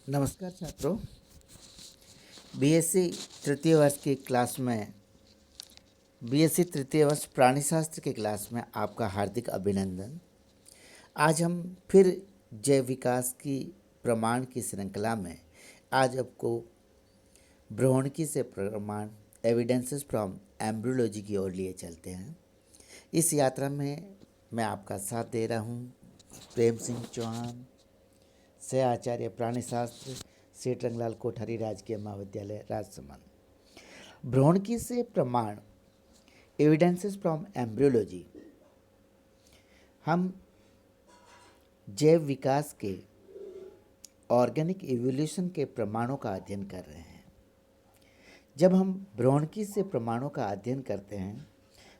नमस्कार छात्रों। बीएससी तृतीय वर्ष की क्लास में बीएससी तृतीय वर्ष प्राणी शास्त्र की क्लास में आपका हार्दिक अभिनंदन। आज हम फिर जैव विकास की प्रमाण की श्रृंखला में आज आपको भ्रूणकी से प्रमाण एविडेंसेस फ्रॉम एम्ब्रियोलॉजी की ओर लिए चलते हैं। इस यात्रा में मैं आपका साथ दे रहा हूँ प्रेम सिंह चौहान, सह आचार्य प्राणी शास्त्र, सेठ रंगलाल कोठारी राजकीय महाविद्यालय राजसमंद। भ्रूणकी से प्रमाण एविडेंसेस फ्रॉम एम्ब्रियोलॉजी हम जैव विकास के ऑर्गेनिक इवोल्यूशन के प्रमाणों का अध्ययन कर रहे हैं। जब हम भ्रूणकी से प्रमाणों का अध्ययन करते हैं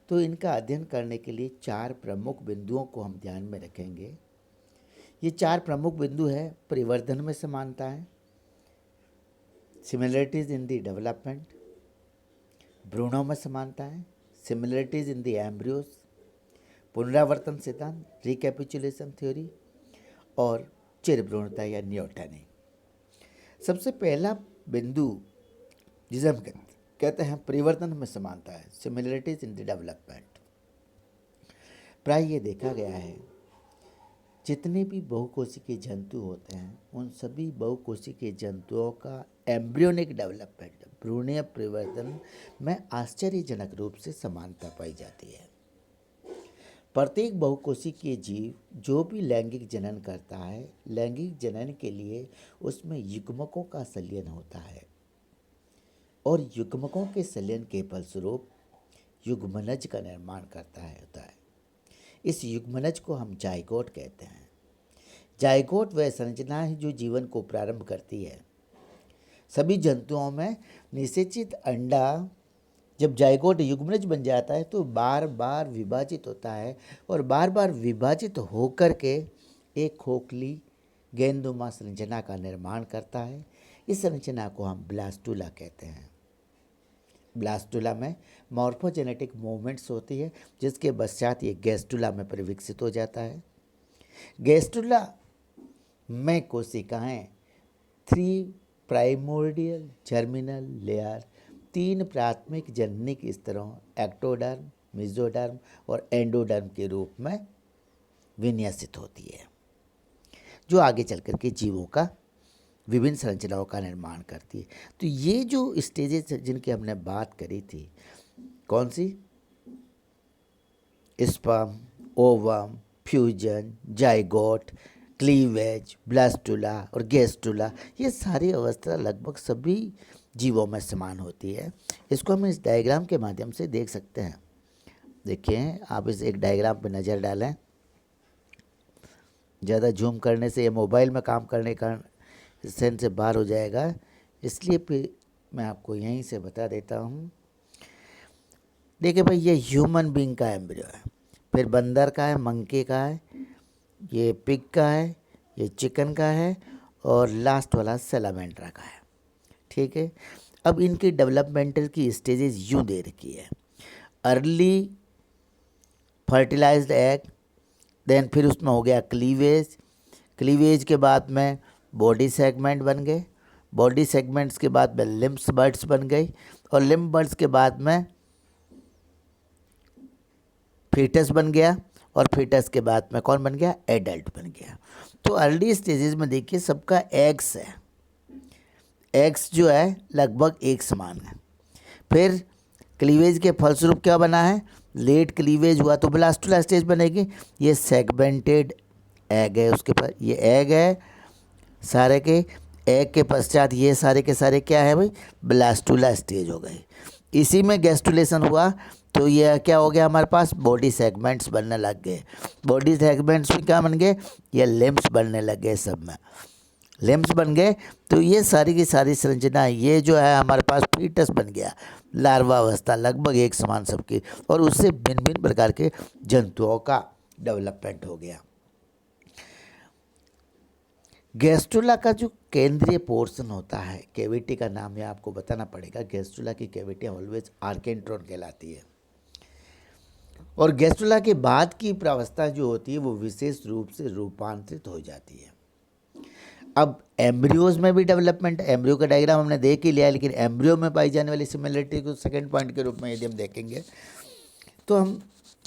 तो इनका अध्ययन करने के लिए 4 प्रमुख बिंदुओं को हम ध्यान में रखेंगे। ये 4 प्रमुख बिंदु है: परिवर्धन में समानता है, सिमिलरिटीज इन द डेवलपमेंट, भ्रूणों में समानता है, सिमिलरिटीज इन द एम्ब्रियोज, पुनरावर्तन सिद्धांत, रिकैपिचुलेशन थ्योरी और चिर भ्रूणता या नियोटनी। सबसे पहला बिंदु जिसे हम कहते हैं परिवर्तन में समानता है, सिमिलरिटीज इन द डेवलपमेंट। प्राय ये देखा गया है जितने भी बहुकोशिकीय जंतु होते हैं उन सभी बहुकोशिकीय जंतुओं का एम्ब्रियोनिक डेवलपमेंट, भ्रूणीय परिवर्तन में आश्चर्यजनक रूप से समानता पाई जाती है। प्रत्येक बहुकोशिकीय जीव जो भी लैंगिक जनन करता है, लैंगिक जनन के लिए उसमें युग्मकों का संलयन होता है और युग्मकों के संलयन के फलस्वरूप युग्मनज का निर्माण होता है। इस युग्मनज को हम जाइगोट कहते हैं। जाइगोट वह संरचना है जो जीवन को प्रारंभ करती है। सभी जंतुओं में निषेचित अंडा जब जाइगोट युग्मनज बन जाता है तो बार बार विभाजित होता है और बार बार विभाजित होकर के एक खोखली गेंदुमा संरचना का निर्माण करता है। इस संरचना को हम ब्लास्टुला कहते हैं। ब्लास्टुला में मॉर्फोजेनेटिक मूवमेंट्स होती है जिसके पश्चात ये गैस्टुला में परिविकसित हो जाता है। गैस्टुला में कोशिकाएं 3 प्राइमोर्डियल जर्मिनल लेयर, 3 प्राथमिक जननिक स्तरों एक्टोडर्म, मेसोडर्म और एंडोडर्म के रूप में विन्यासित होती है, जो आगे चल कर के जीवों का विभिन्न संरचनाओं का निर्माण करती है। तो ये जो स्टेजेस जिनकी हमने बात करी थी, कौन सी? Sperm, ovum, fusion, zygote, cleavage, blastula और गैस्टुला, ये सारी अवस्था लगभग सभी जीवों में समान होती है। इसको हम इस डायग्राम के माध्यम से देख सकते हैं। देखिए, आप इस एक डायग्राम पर नज़र डालें। ज़्यादा जूम करने से ये मोबाइल में काम करने का सेंस से बाहर हो जाएगा, इसलिए फिर मैं आपको यहीं से बता देता हूँ। देखिए भाई, ये ह्यूमन बीइंग का एम्ब्रियो है, फिर बंदर का है, मंकी का है, ये पिग का है, ये चिकन का है और लास्ट वाला सैलामेंड्रा का है। ठीक है, अब इनकी डेवलपमेंटल की स्टेजेस यूँ दे रखी है: अर्ली फर्टिलाइज्ड एग, देन फिर उसमें हो गया क्लीवेज, क्लीवेज के बाद में बॉडी सेगमेंट बन गए, बॉडी सेगमेंट्स के बाद में लिम्स बर्ड्स बन गई और लिम्ब बर्ड्स के बाद में फीटस बन गया और फीटस के बाद में कौन बन गया? एडल्ट बन गया। तो अर्ली स्टेजेस में देखिए सबका एग्स है, एग्स जो है लगभग एक समान है। फिर क्लीवेज के फलस्वरूप क्या बना है? लेट क्लीवेज हुआ तो ब्लास्टुला स्टेज बनेगी। ये सेगमेंटेड एग है, उसके पास ये एग है, सारे के एग के पश्चात ये सारे के सारे क्या है भाई? ब्लास्टुला स्टेज हो गए। इसी में गैस्टुलेशन हुआ तो ये क्या हो गया हमारे पास? बॉडी सेगमेंट्स बनने लग गए। बॉडी सेगमेंट्स में क्या बन गए? ये लिम्स बनने लग गए, सब में लिम्स बन गए। तो ये सारी की सारी संरचना, ये जो है हमारे पास फीटस बन गया, लार्वा अवस्था लगभग एक समान सबकी, और उससे भिन्न भिन्न प्रकार के जंतुओं का डेवलपमेंट हो गया। गैस्ट्रुला का जो केंद्रीय पोर्शन होता है, कैविटी का नाम है आपको बताना पड़ेगा। गैस्ट्रुला की कैविटी ऑलवेज आर्केंट्रॉन कहलाती है और गैस्ट्रुला के बाद की प्रावस्था जो होती है वो विशेष रूप से रूपांतरित हो जाती है। अब एम्ब्रियोज में भी डेवलपमेंट, एम्ब्रियो का डायग्राम हमने देख ही लिया, लेकिन एम्ब्रियो में पाई जाने वाली सिमिलरिटी को सेकंड पॉइंट के रूप में यदि हम देखेंगे तो हम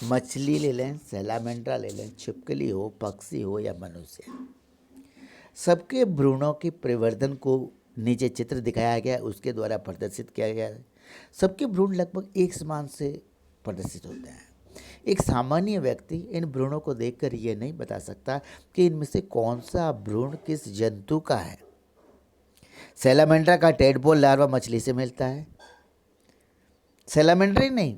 मछली ले लें, सैलामेंड्रा ले लें, छिपकली हो, पक्षी हो या मनुष्य, सबके भ्रूणों के परिवर्तन को नीचे चित्र दिखाया गया, उसके द्वारा प्रदर्शित किया गया है। सबके भ्रूण लगभग एक समान से प्रदर्शित होते हैं। एक सामान्य व्यक्ति इन भ्रूणों को देखकर यह नहीं बता सकता कि इनमें से कौन सा भ्रूण किस जंतु का है। सैलामेंड्रा का टेडपोल लार्वा मछली से मिलता है। सैलामेंड्रा ही नहीं,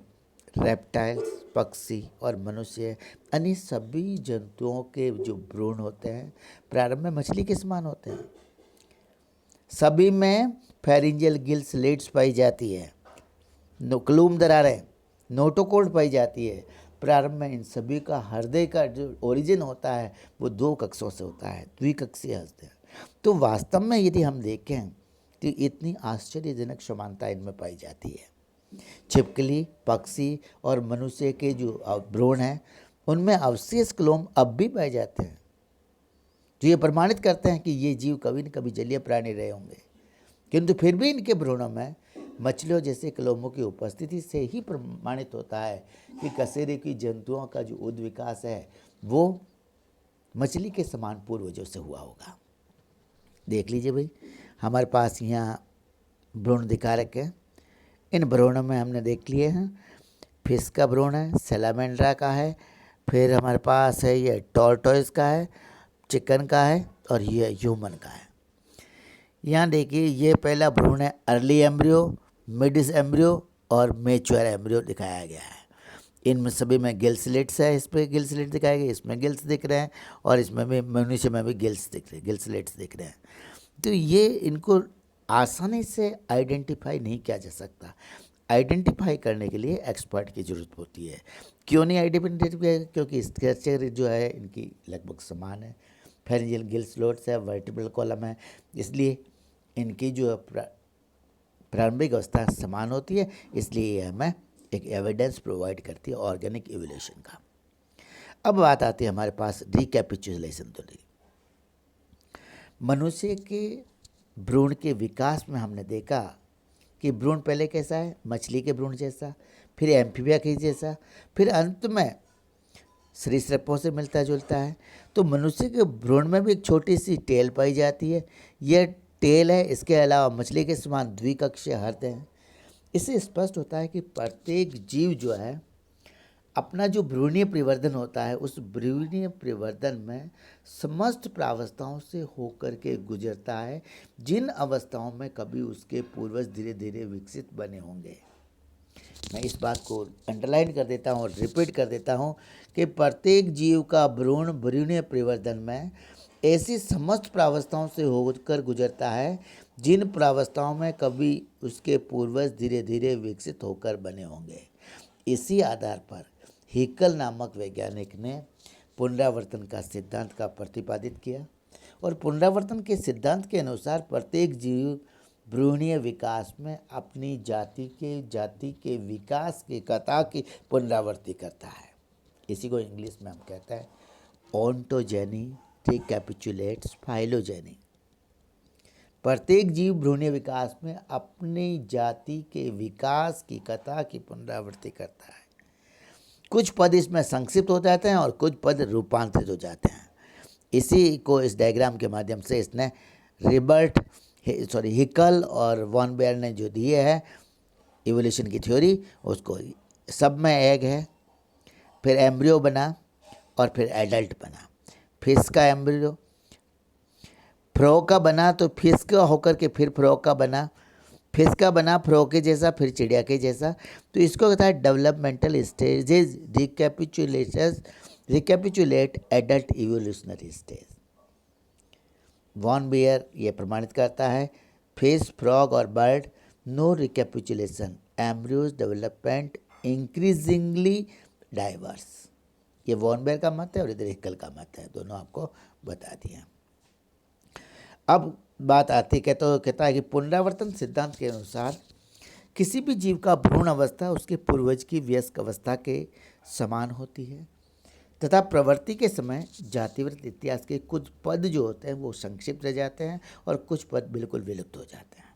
रेप्टाइल्स, पक्षी और मनुष्य, अन्य सभी जंतुओं के जो भ्रूण होते हैं प्रारंभ में मछली के समान होते हैं। सभी में फेरिंजियल गिल स्लिट्स पाई जाती है, नुक्लूम दरारें, नोटोकोड पाई जाती है। प्रारंभ में इन सभी का हृदय का जो ओरिजिन होता है वो 2 कक्षों से होता है, द्विकक्षीय हृदय। तो वास्तव में यदि हम देखें तो इतनी आश्चर्यजनक समानता इनमें पाई जाती है। छिपकली, पक्षी और मनुष्य के जो भ्रूण हैं उनमें अवशेष क्लोम अब भी पाए जाते हैं, जो ये प्रमाणित करते हैं कि ये जीव कभी न कभी जलीय प्राणी रहे होंगे, किंतु फिर भी इनके भ्रूणों में मछलियों जैसे क्लोमों की उपस्थिति से ही प्रमाणित होता है कि कशेरुकी की जंतुओं का जो उद विकास है वो मछली के समान पूर्वजों से हुआ होगा। देख लीजिए भाई, हमारे पास यहाँ भ्रूण दिखा रखे हैं। इन भ्रूणों में हमने देख लिए हैं, फिश का भ्रूण है, सैलामेंड्रा का है, फिर हमारे पास है ये टॉर्टोइस का है, चिकन का है और ये ह्यूमन का है। यहाँ देखिए ये पहला भ्रूण है अर्ली एम्ब्रियो, मिडिस एम्ब्रियो और मेच्योर एम्ब्रियो दिखाया गया है। इनमें सभी में गिल स्लिट्स है, इस पर गिल स्लिट दिखाए गए, इसमें गिल्स दिख रहे हैं और इसमें भी मनुष्य में भी गिल्स दिख रहे हैं, गिल स्लिट्स दिख रहे हैं। तो ये इनको आसानी से आइडेंटिफाई नहीं किया जा सकता। आइडेंटिफाई करने के लिए एक्सपर्ट की ज़रूरत होती है। क्यों नहीं आइडेंटिफाई? क्योंकि स्ट्रक्चर जो है इनकी लगभग समान है। फेरिंजियल गिल स्लॉट्स है, वर्टिब्रल कॉलम है, इसलिए इनकी जो प्रारंभिक अवस्था समान होती है, इसलिए ये हमें एक एविडेंस प्रोवाइड करती है ऑर्गेनिक इवोल्यूशन का। अब बात आती है हमारे पास रिकैपिचुलेशन थ्योरी। मनुष्य के भ्रूण के विकास में हमने देखा कि भ्रूण पहले कैसा है, मछली के भ्रूण जैसा, फिर एम्फीबिया के जैसा, फिर अंत में सरीसृपों से मिलता जुलता है। तो मनुष्य के भ्रूण में भी एक छोटी सी टेल पाई जाती है, यह टेल है। इसके अलावा मछली के समान द्विकक्षीय हृदय हैं। इससे स्पष्ट होता है कि प्रत्येक जीव जो है अपना जो भ्रूणीय परिवर्तन होता है उस भ्रूणीय परिवर्तन में समस्त प्रावस्थाओं से होकर के गुजरता है, जिन अवस्थाओं में कभी उसके पूर्वज धीरे धीरे विकसित बने होंगे। मैं इस बात को अंडरलाइन कर देता हूँ और रिपीट कर देता हूँ कि प्रत्येक जीव का भ्रूण भ्रूणीय परिवर्तन में ऐसी समस्त प्रावस्थाओं से होकर गुजरता है जिन प्रावस्थाओं में कभी उसके पूर्वज धीरे धीरे विकसित होकर बने होंगे। इसी आधार पर हिकल नामक वैज्ञानिक ने पुनरावर्तन का सिद्धांत का प्रतिपादित किया और पुनरावर्तन के सिद्धांत के अनुसार प्रत्येक जीव भ्रूणीय विकास में अपनी जाति के विकास की कथा की पुनरावृत्ति करता है। इसी को इंग्लिश में हम कहते हैं ओंटोजेनी रिकैपिचुलेट्स फाइलोजेनी। प्रत्येक जीव भ्रूणीय विकास में अपनी जाति के विकास की कथा की पुनरावृत्ति करता है। कुछ पद इसमें संक्षिप्त हो जाते हैं और कुछ पद रूपांतरित हो जाते हैं। इसी को इस डायग्राम के माध्यम से इसने हिकल और वॉन बेयर ने जो दिए है इवोल्यूशन की थ्योरी, उसको सब में एग है, फिर एम्ब्रियो बना और फिर एडल्ट बना। फिश का एम्ब्रियो फ्रॉग का बना तो फिश का होकर के फिर फ्रॉग का बना, फिश का बना फ्रॉग के जैसा, फिर चिड़िया के जैसा। तो इसको कहता है developmental stages recapitulate adult evolutionary stage. Von Baer ये प्रमाणित करता है फिश, फ्रॉग और bird no recapitulation, embryos development increasingly diverse. ये वॉन बेयर का मत है और इधर हिकल का मत है, दोनों आपको बता दिया। अब बात आती है तो कहता है कि पुनरावर्तन सिद्धांत के अनुसार किसी भी जीव का भ्रूण अवस्था उसके पूर्वज की वयस्क अवस्था के समान होती है। तथा प्रवृत्ति के समय जातिवृत्त इतिहास के कुछ पद जो होते हैं वो संक्षिप्त रह जाते हैं और कुछ पद बिल्कुल विलुप्त हो जाते हैं।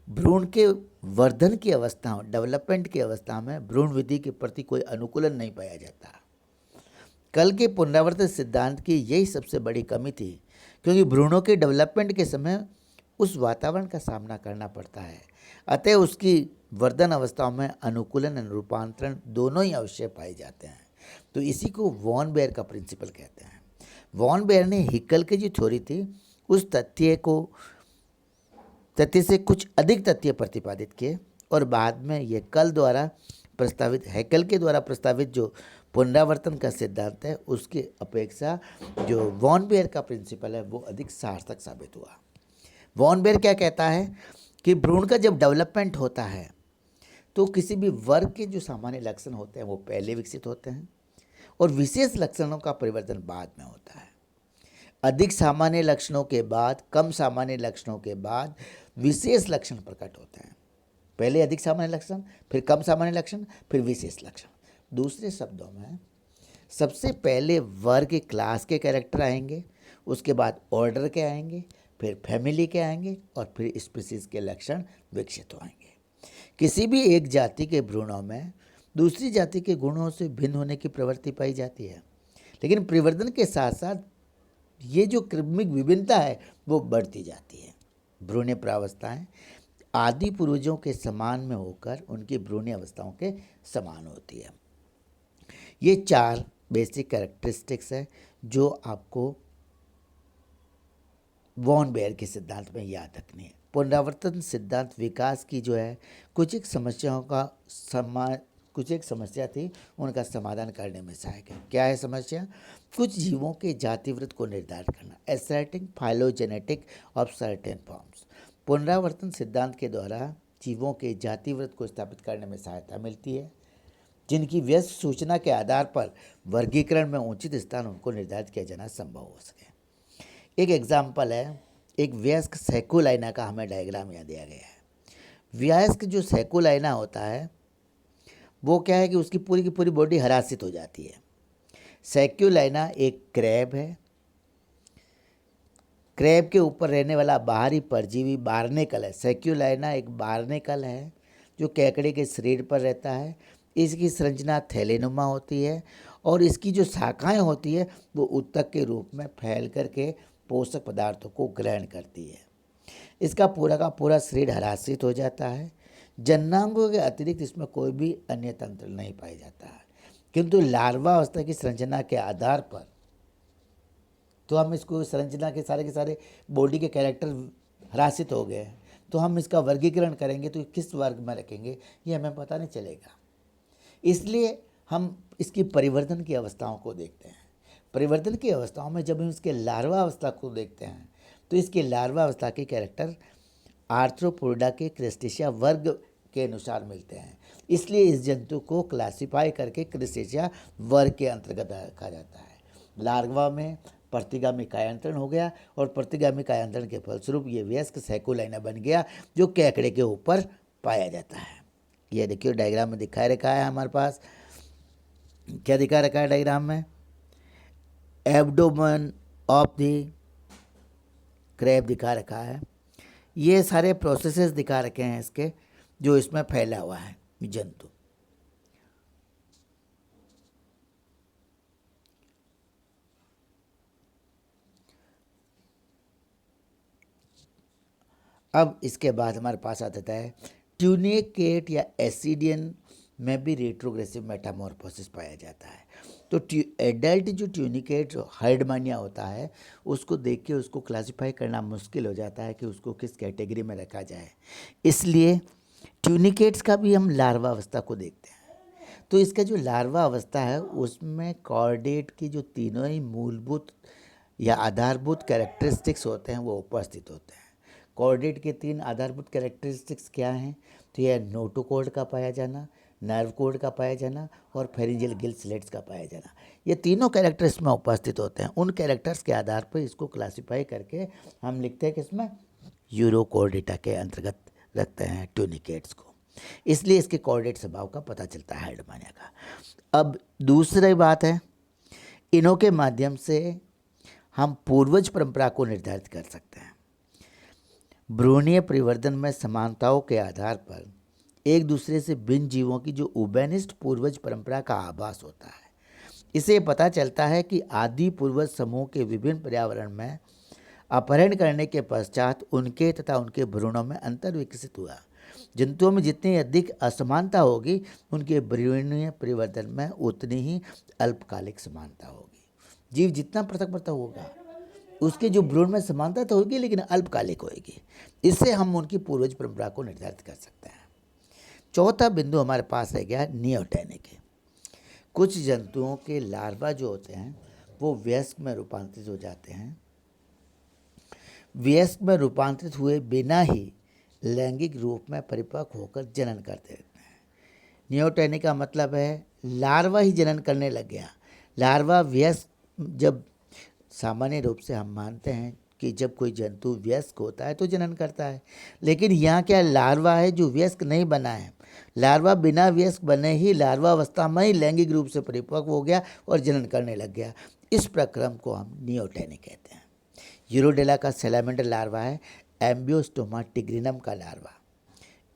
भ्रूण के वर्धन की अवस्था, डेवलपमेंट की अवस्था में भ्रूण विधि के प्रति कोई अनुकूलन नहीं पाया जाता। कल के पुनरावर्तित सिद्धांत की यही सबसे बड़ी कमी थी, क्योंकि भ्रूणों के डेवलपमेंट के समय उस वातावरण का सामना करना पड़ता है, अतः उसकी वर्धन अवस्थाओं में अनुकूलन और रूपांतरण दोनों ही आवश्यक पाए जाते हैं। तो इसी को वॉन बेयर का प्रिंसिपल कहते हैं। वॉन बेयर ने हिकल की जो थ्योरी थी उस तथ्य से कुछ अधिक तथ्य प्रतिपादित किए और बाद में ये हैकल के द्वारा प्रस्तावित जो पुनरावर्तन का सिद्धांत है उसकी अपेक्षा जो वॉन बेयर का प्रिंसिपल है वो अधिक सार्थक साबित हुआ। वॉन बेयर क्या कहता है कि भ्रूण का जब डेवलपमेंट होता है तो किसी भी वर्ग के जो सामान्य लक्षण होते हैं वो पहले विकसित होते हैं और विशेष लक्षणों का परिवर्तन बाद में होता है। अधिक सामान्य लक्षणों के बाद, कम सामान्य लक्षणों के बाद विशेष लक्षण प्रकट होते हैं। पहले अधिक सामान्य लक्षण, फिर कम सामान्य लक्षण, फिर विशेष लक्षण। दूसरे शब्दों में सबसे पहले वर्ग क्लास के कैरेक्टर आएंगे, उसके बाद ऑर्डर के आएंगे, फिर फैमिली के आएंगे और फिर स्पीसीज के लक्षण विकसित होंगे। किसी भी एक जाति के भ्रूणों में दूसरी जाति के गुणों से भिन्न होने की प्रवृत्ति पाई जाती है, लेकिन परिवर्तन के साथ साथ ये जो क्रमिक विभिन्नता है वो बढ़ती जाती है। भ्रूण प्रावस्थाएं आदि पूर्वजों के समान में होकर उनकी भ्रूण अवस्थाओं के समान होती है। ये 4 बेसिक कैरेक्टरिस्टिक्स है जो आपको वॉन बेयर के सिद्धांत में याद रखनी है। पुनरावर्तन सिद्धांत विकास की जो है कुछ एक समस्या थी, उनका समाधान करने में सहायक है। क्या है समस्या? कुछ जीवों के जातिवृत्त को निर्धारित करना, एसर्टिंग फाइलोजेनेटिक ऑफ सर्टेन फॉर्म्स। पुनरावर्तन सिद्धांत के द्वारा जीवों के जातिवृत्त को स्थापित करने में सहायता मिलती है, जिनकी व्यस्त सूचना के आधार पर वर्गीकरण में उचित स्थान उनको निर्धारित किया जाना संभव हो सके। एक एग्जाम्पल है, एक वयस्क सैकुलाइना का हमें डायग्राम यहाँ दिया गया है। वयस्क जो सैकुलाइना होता है वो क्या है कि उसकी पूरी की पूरी बॉडी हरासित हो जाती है। सैकुलाइना एक क्रैब है। क्रैब के ऊपर रहने वाला बाहरी परजीवी बार्नेकल है। सैकुलाइना एक बार्नेकल है जो केकड़े के शरीर पर रहता है। इसकी संरचना थैलेनुमा होती है और इसकी जो शाखाएं होती है वो उत्तक के रूप में फैल करके पोषक पदार्थों को ग्रहण करती है। इसका पूरा का पूरा शरीर हरासित हो जाता है। जननांगों के अतिरिक्त इसमें कोई भी अन्य तंत्र नहीं पाया जाता है, किंतु लार्वा अवस्था की संरचना के आधार पर तो हम इसको संरचना के सारे बॉडी के कैरेक्टर हरासित हो गए हैं, तो हम इसका वर्गीकरण करेंगे तो किस वर्ग में रखेंगे ये हमें पता नहीं चलेगा। इसलिए हम इसकी परिवर्तन की अवस्थाओं को देखते हैं। परिवर्तन की अवस्थाओं में जब हम इसके लार्वा अवस्था को देखते हैं तो इसके लार्वा अवस्था के कैरेक्टर आर्थ्रोपोडा के क्रेस्टेशिया वर्ग के अनुसार मिलते हैं। इसलिए इस जंतु को क्लासिफाई करके क्रेस्टेशिया वर्ग के अंतर्गत रखा जाता है। लार्वा में प्रतिगामी कायांतरण हो गया और प्रतिगामी कायांतरण के फलस्वरूप ये वयस्क सैकुलाइना बन गया जो केकड़े के ऊपर पाया जाता है। ये देखिए डायग्राम में दिखाई रखा है हमारे पास। क्या दिखा रखा है डायग्राम में? एब्डोमेन ऑफ द क्रैब दिखा रखा है। ये सारे प्रोसेसेस दिखा रखे हैं इसके जो इसमें फैला हुआ है जंतु। अब इसके बाद हमारे पास आ जाता है ट्यूनिकेट या एसिडियन में भी रेट्रोग्रेसिव मेटामॉर्फोसिस पाया जाता है। तो एडल्ट जो ट्यूनिकेट हर्डमानिया होता है उसको देख के उसको क्लासिफाई करना मुश्किल हो जाता है कि उसको किस कैटेगरी में रखा जाए। इसलिए ट्यूनिकेट्स का भी हम लार्वा अवस्था को देखते हैं। तो इसका जो लार्वा अवस्था है उसमें कॉर्डेट की जो तीनों ही मूलभूत या आधारभूत कैरेक्टरिस्टिक्स होते हैं वो उपस्थित होते हैं। कॉर्डेट के 3 आधारभूत कैरेक्टरिस्टिक्स क्या हैं? तो यह नोटोकॉर्ड का पाया जाना, नर्व कोड का पाया जाना और फेरिंजियल गिल स्लेट्स का पाया जाना। ये तीनों कैरेक्टर इसमें उपस्थित होते हैं। उन कैरेक्टर्स के आधार पर इसको क्लासिफाई करके हम लिखते हैं कि इसमें यूरोकॉर्डेटा के अंतर्गत रखते हैं ट्यूनिकेट्स को। इसलिए इसके कॉर्डेट स्वभाव का पता चलता है हर्डमानिया का। अब दूसरी बात है इन्हों के माध्यम से हम पूर्वज परंपरा को निर्धारित कर सकते हैं। भ्रूणीय परिवर्तन में समानताओं के आधार पर एक दूसरे से भिन्न जीवों की जो उभयनिष्ठ पूर्वज परंपरा का आभास होता है। इसे पता चलता है कि आदि पूर्वज समूह के विभिन्न पर्यावरण में अपहरण करने के पश्चात उनके तथा उनके भ्रूणों में अंतर विकसित हुआ। जंतुओं में जितनी अधिक असमानता होगी, उनके भ्रूणीय परिवर्तन में उतनी ही अल्पकालिक समानता होगी। जीव जितना पृथक पृथक होगा, उसके जो भ्रूण में समानता तो होगी, लेकिन अल्पकालिक होगी। इससे हम उनकी पूर्वज परंपरा को निर्धारित कर सकते हैं। चौथा बिंदु हमारे पास रह गया नियोटेनिक। कुछ जंतुओं के लार्वा जो होते हैं वो वयस्क में रूपांतरित हो जाते हैं। वयस्क में रूपांतरित हुए बिना ही लैंगिक रूप में परिपक्व होकर जनन करते रहते हैं। नियोटेनिक का मतलब है लार्वा ही जनन करने लग गया। लार्वा वयस्क, जब सामान्य रूप से हम मानते हैं कि जब कोई जंतु वयस्क होता है तो जनन करता है, लेकिन यहाँ क्या लार्वा है जो वयस्क नहीं बना है। लार्वा बिना वयस्क बने ही लार्वा अवस्था में ही लैंगिक रूप से परिपक्व हो गया और जनन करने लग गया। इस प्रक्रम को हम नियोटेनिक कहते हैं। यूरोडेला का सैलामेंडर लार्वा है, एम्बियोस्टोमा टिग्रिनम का लार्वा।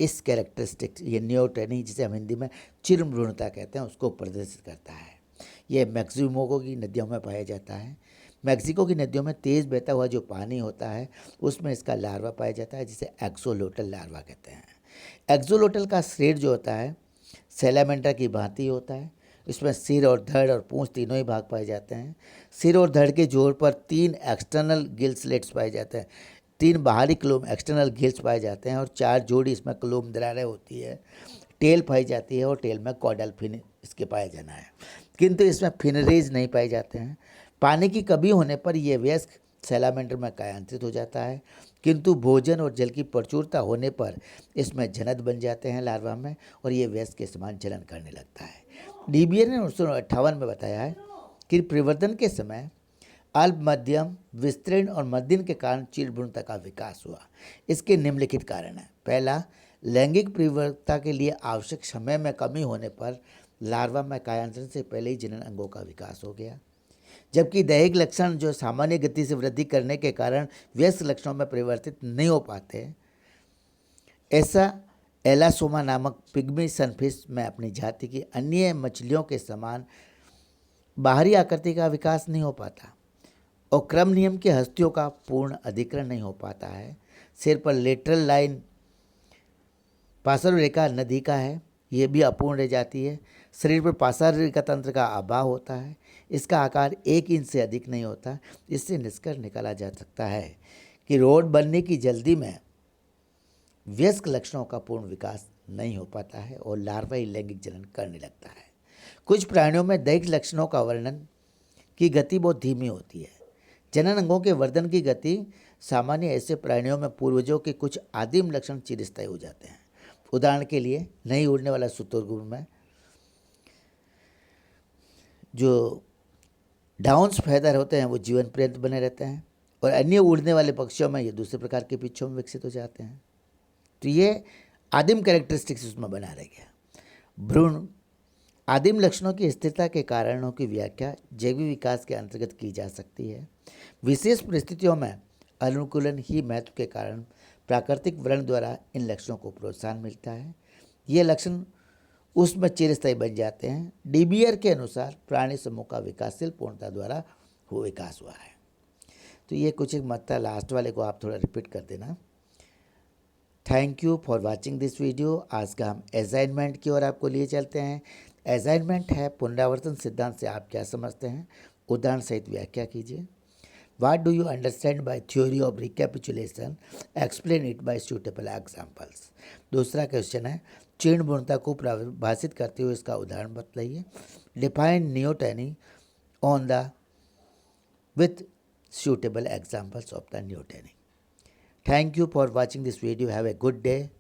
इस कैरेक्टरिस्टिक्स, ये नियोटेनिक जिसे हम हिंदी में चिर भ्रूणता कहते हैं, उसको प्रदर्शित करता है। ये मैक्सिको की नदियों में पाया जाता है। मैक्सिको की नदियों में तेज़ बहता हुआ जो पानी होता है उसमें इसका लार्वा पाया जाता है, जिसे एक्सोलोटल लार्वा कहते हैं। एक्सोलोटल का शरीर जो होता है सैलामेंडर की भांति होता है। इसमें सिर और धड़ और पूंछ तीनों ही भाग पाए जाते हैं। सिर और धड़ के जोड़ पर 3 एक्सटर्नल गिल स्लेट्स पाए जाते हैं, 3 बाहरी क्लोम एक्सटर्नल गिल्स पाए जाते हैं और 4 जोड़ी इसमें क्लोम दरारें होती है। टेल पाई जाती है और टेल में कॉडल फिन इसके पाया जाना है, किंतु इसमें फिनरेज नहीं पाए जाते हैं। पानी की कमी होने पर यह वयस्क सैलामेंडर में कायांतरित हो जाता है, किंतु भोजन और जल की प्रचुरता होने पर इसमें जनद बन जाते हैं लार्वा में, और ये वयस्क के समान जनन करने लगता है। डीबियर ने 1958 में बताया है कि परिवर्तन के समय अल्प, मध्यम, विस्तृण और मध्यम के कारण चीड़ भ्रूणता का विकास हुआ। इसके निम्नलिखित कारण हैं। पहला, लैंगिक परिवर्तन के लिए आवश्यक समय में कमी होने पर लार्वा में कायांतरण से पहले ही जनन अंगों का विकास हो गया, जबकि दैहिक लक्षण जो सामान्य गति से वृद्धि करने के कारण वयस्क लक्षणों में परिवर्तित नहीं हो पाते। ऐसा एलासोमा नामक पिग्मी सनफिश में अपनी जाति की अन्य मछलियों के समान बाहरी आकृति का विकास नहीं हो पाता, और क्रम नियम के हस्तियों का पूर्ण अधिकरण नहीं हो पाता है। सिर पर लेटरल लाइन पार्श्व रेखा नदी का है, ये भी अपूर्ण रह जाती है। शरीर पर पार्श्व रेखा तंत्र का अभाव होता है। इसका आकार 1 इंच से अधिक नहीं होता। इससे निष्कर्ष निकाला जा सकता है कि रोड बनने की जल्दी में वयस्क लक्षणों का पूर्ण विकास नहीं हो पाता है और लार्वाई लैंगिक जनन करने लगता है। कुछ प्राणियों में दैहिक लक्षणों का वर्णन की गति बहुत धीमी होती है। जनन अंगों के वर्धन की गति सामान्य ऐसे प्राणियों में पूर्वजों के कुछ आदिम लक्षण चिरस्थायी हो जाते हैं। उदाहरण के लिए नहीं उड़ने वाला शुतुरमुर्ग में जो डाउन्स फैदर होते हैं वो जीवन पर्यंत बने रहते हैं, और अन्य उड़ने वाले पक्षियों में ये दूसरे प्रकार के पीछों में विकसित हो जाते हैं। तो ये आदिम कैरेक्टरिस्टिक्स उसमें बना रह गया। भ्रूण आदिम लक्षणों की स्थिरता के कारणों की व्याख्या जैविक विकास के अंतर्गत की जा सकती है। विशेष परिस्थितियों में अनुकूलन ही महत्व के कारण प्राकृतिक वर्ण द्वारा इन लक्षणों को प्रोत्साहन मिलता है। ये लक्षण उसमें चिरस्थायी बन जाते हैं। डीबियर के अनुसार प्राणी समूह का विकासशील पूर्णता द्वारा विकास हुआ है। तो ये कुछ एक मत था, लास्ट वाले को आप थोड़ा रिपीट कर देना। Thank you for watching this video. आज का हम असाइनमेंट की ओर आपको लिए चलते हैं। असाइनमेंट है, पुनरावर्तन सिद्धांत से आप क्या समझते हैं, उदाहरण सहित व्याख्या कीजिए। What do you understand by theory of recapitulation, explain it by suitable examples. दूसरा क्वेश्चन है, चीर्ण भ्रूणता को परिभाषित करते हुए इसका उदाहरण बताइए। Define neoteny on the with suitable examples of the Neoteny. Thank you for watching this video. Have a good day.